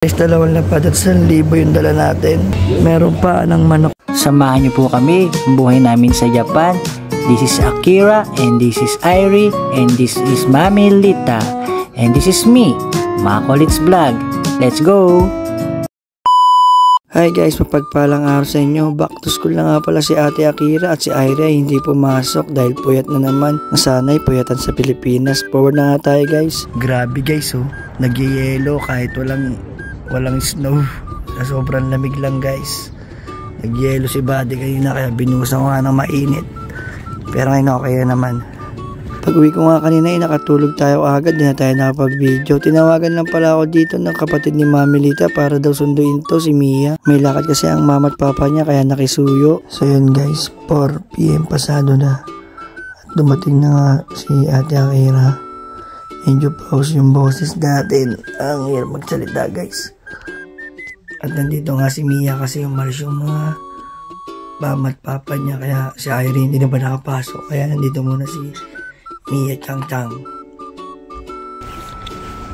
Guys, 2,100 yung dala natin. Meron pa ng manok. Samahan niyo po kami ang buhay namin sa Japan. This is Akira, and this is Irie, and this is Mami Lita, and this is me, Makolits Vlog. Let's go! Hi guys, mapagpalang araw sa inyo. Back to school na nga pala si Ate Akira at si Irie hindi pumasok dahil puyat na naman. Nasanay puyatan sa Pilipinas. Forward na nga tayo guys. Grabe guys oh, nagyayelo kahit walang snow. Sobrang lamig lang guys. Nagyelo si Buddy kanina kaya binusan ko nga ng mainit. Pero ngayon okay naman. Pag uwi ko nga kanina nakatulog tayo agad. Di na tayo nakapag-video. Tinawagan lang pala ako dito ng kapatid ni Mami Lita para daw sunduin to si Mia. May lakad kasi ang mama at papa niya kaya nakisuyo. So yun guys, 4 PM pasado na. At dumating na nga si Ate Akira. Medyo pause yung boses natin. Ang hirap magsalita guys. At nandito nga si Mia kasi umalis yung mga mama at papa niya. Kaya si Irie hindi na ba nakapasok. Kaya nandito muna si Mia Chang Chang.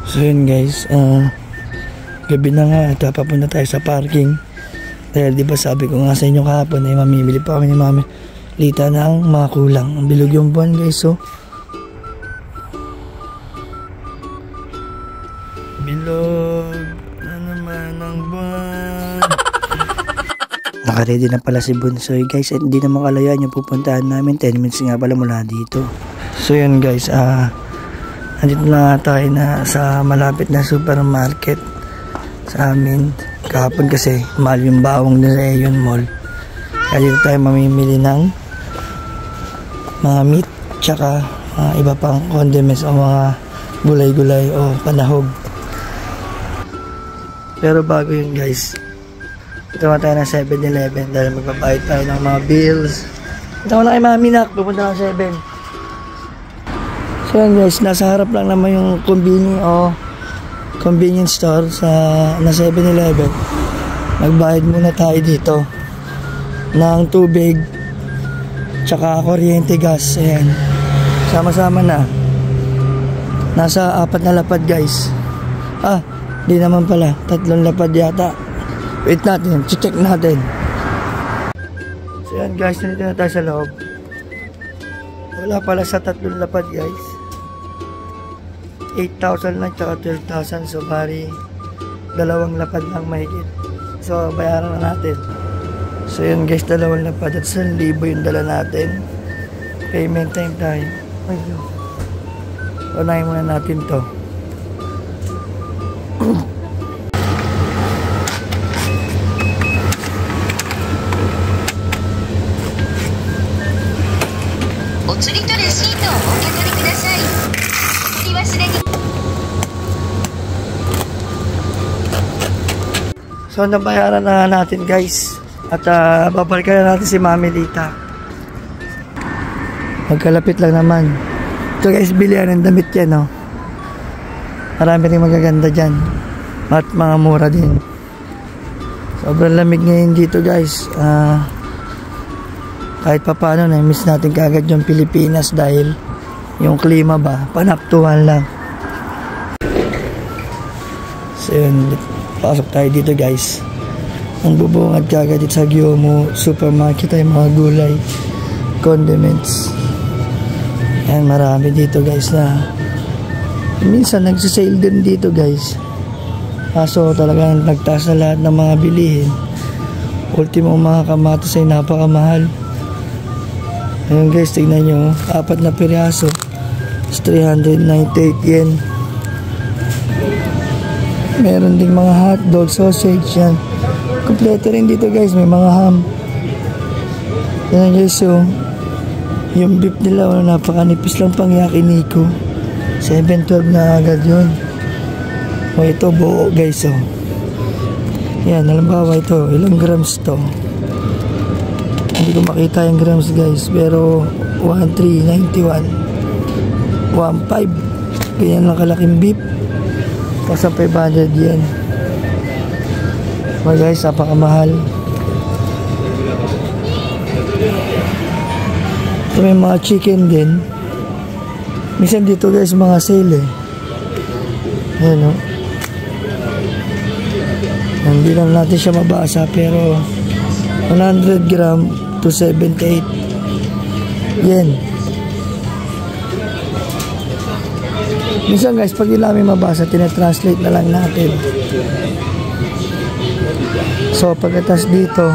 So yun guys, gabi na nga at papunta tayo sa parking. Dahil diba sabi ko nga sa inyo kahapon ay mamimili pa kami ni Mami Lita ng mga kulang. Ang bilog yung buwan guys so. Bilog na naman ang buwan. Nakaready na pala si Bunsoy guys at hindi na makalayaan yung pupuntahan namin. 10 minutes nga pala mula dito. So yun guys, andito na tayo na sa malapit na supermarket sa amin. Kahapon kasi mahal yung bawang nila Aeon Mall. Kaya dito tayo mamimili ng mga meat tsaka iba pang condiments o mga gulay-gulay o panahog. Pero bago yun guys, ito na tayo ng 7-Eleven dahil magbabayad tayo ng mga bills. Ito na kay Mami Nak, pupunta ng 7. So yan guys, nasa harap lang naman yung convenience store na 7-Eleven. Magbayad muna tayo dito ng tubig tsaka kuryente, gas. Ayan, sama-sama na. Nasa 4 na lapad guys. Di naman pala, 3 lapad yata. Wait natin, check natin. So yan guys, nandito na tayo sa loob. Wala pala sa 3 lapad guys. 8,000 lang tsaka 12,000. So bari 2 lapad lang mahigit. So bayaran na natin. So yun guys, 2 lapad at 1,000 yung dala natin. Payment time tayo. Unahin muna natin to. So nabayaran na natin guys. At babalikan na natin si Mami Lita. Magkalapit lang naman. Ito guys, bilihan ng damit yan oh. Marami rin magaganda dyan. At mga mura din. Sobrang lamig ngayon dito guys. Kahit pa paano na-miss natin kagad yung Pilipinas dahil yung klima ba, panaptuhan lang. So yun, pasok tayo dito guys. Ang bubungad kagad dito sa Gyomu supermarket ay mga gulay, condiments. Yan, marami dito guys na minsan nagsisale din dito guys. Kaso talagang nagtaas na lahat ng mga bilihin. Ultimo mga kamatis ay napakamahal. Ayun guys, tignan nyo, 4 na piraso, 398 yen. Meron ding mga hotdog, sausage yan. Kompleto rin dito guys, may mga ham. Yan guys, so yung beef nila napakanipis lang pang yakiniko. 712 na agad yun. O ito buo guys oh. Yan, halimbawa ito, ilang grams to. Hindi ko makita yung grams guys, pero 1,391 1,500. Ganyan lang kalaking beef. Kasi 500 yen. So guys, napakamahal. So may mga chicken din. Minsan dito guys mga sale eh. Ayan o. Hindi lang natin siya mabasa pero 100 gram to 78 yen. Minsan guys, pag di namin mabasa, tinatranslate na lang natin. So pagkatas dito,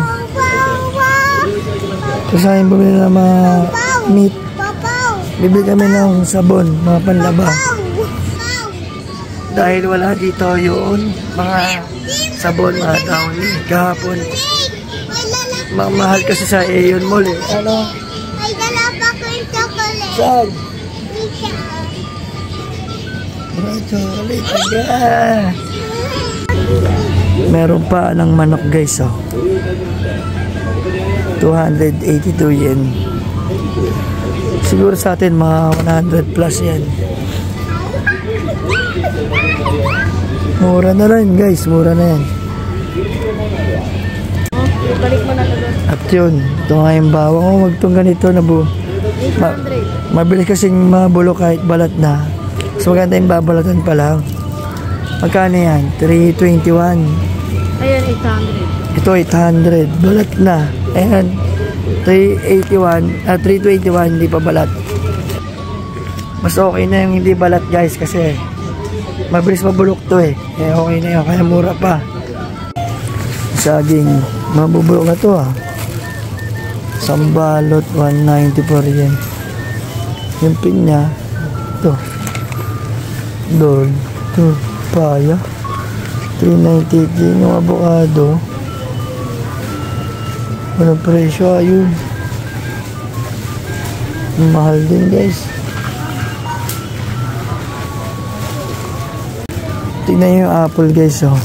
kasi akin bumili ng mga meat, bibili kami ng sabon, mga panlaba. Dahil wala dito yun, mga sabon, mga downy. Kahapon, mahal kasi sa Aeon Mall eh. Ano? May dala pa ko yung chocolate. Saan? Chocolate. Chocolate. Meron pa ng manok guys, oh. 282 yen. Siguro sa atin mga 100 plus yan. Mura na rin guys, mura na yan. Balik mo na to doon. At yun, ito nga yung bawang. Oh, wag tong ganito na mabilis kasing mabulo kahit balat na. So maganda yung babalatan pa lang. Magkano yan? 321. Ayan, 800. Ito 800. Balat na. Ayan. 321, hindi pa balat. Mas okay na yung hindi balat guys kasi mabilis mabulok to eh. Eh okay na yun, kaya mura pa. Saging, mabubulok na to ah. Sambalot, 194 yen. Yung pinya, ito. Doon, ito, paya. 398 yen. Yung avocado, walang presyo, ayun. Mahal din guys. Tignan yung apple guys, oh.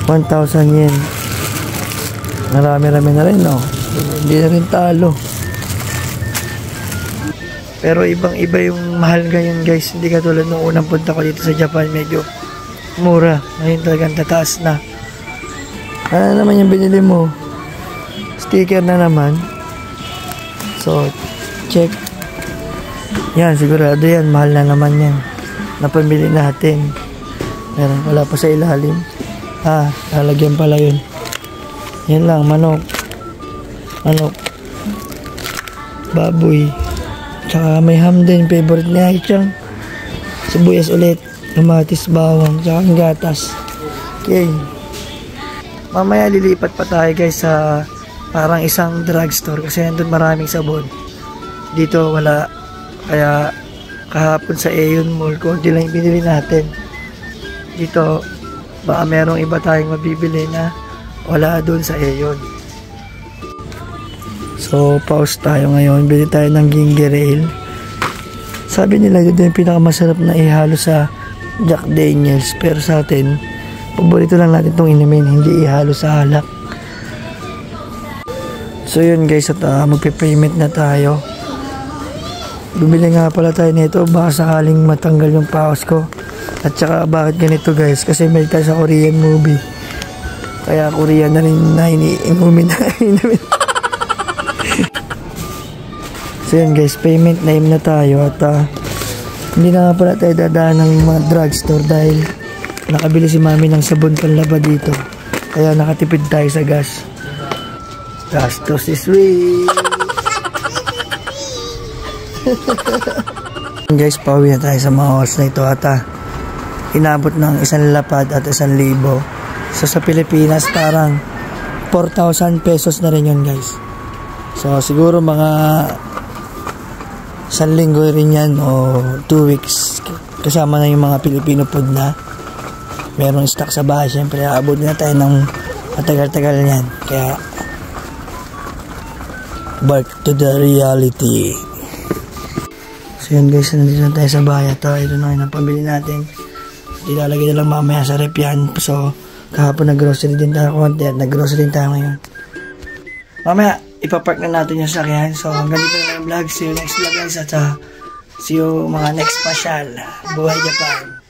1,000 yen. Marami-rami na rin, no? Hindi na rin talo. Pero ibang-iba yung mahal ngayon guys. Hindi katulad nung unang punta ko dito sa Japan. Medyo mura. Ngayon talagang tataas na. Ano naman yung binili mo? Sticker na naman. So, check. Yan, sigurado yan. Mahal na naman yan. Napamili natin. Meron, wala pa sa ilalim. Ah, lalagyan pala yun. Yan lang, manok. Manok. Baboy. Tsaka may ham din. Favorite ni Aichang. Sibuyas ulit. Kamatis, bawang. Tsaka ang gatas. Okay. Mamaya lilipat pa tayo guys sa parang isang drugstore. Kasi nandun maraming sabon. Dito wala. Kaya kahapon sa Aeon Mall, konti lang yung binili natin. Dito, baka merong iba tayong mabibili na wala doon sa Aeon. So, pause tayo ngayon. Bili tayo ng ginger ale. Sabi nila, yun yung pinakamasarap na ihalo sa Jack Daniels. Pero sa atin, paborito lang natin itong inumin, hindi ihalo sa alak. So, yun guys, at magpe-payment na tayo. Bumili nga pala tayo nito, baka sakaling matanggal yung pause ko. At saka bakit ganito guys, kasi may tayo sa Korean movie. Kaya Korean na rin na inumin na inumin. So yun guys, payment name na tayo. At hindi na nga pala tayo dadaan ng mga drugstore dahil nakabili si mami ng sabon panlaba dito. Kaya nakatipid tayo sa gas. Gastos is free. Guys, pauwi na tayo sa mga oras na ito. At inabot ng 1 lapad at 1,000. So sa Pilipinas parang 4,000 pesos na rin yun guys. So siguro mga 1 linggo rin yan o 2 weeks. Kasama na yung mga Filipino food na merong stock sa bahay. Siyempre aabot na tayo ng matagal-tagal yan. Kaya back to the reality. So yun guys, nandito na tayo sa bahay. Ito na yung pambili natin. Ilalagay na lang mamaya sa rep yan. So, kahapon nag-grocery din tayo konti at nag-grocery din tayo ngayon. Mamaya, ipapark na natin yung sakyan. So, hanggang dito na lang yung vlog. See you next vlog guys. At see you mga next pasyal. Buhay Japan.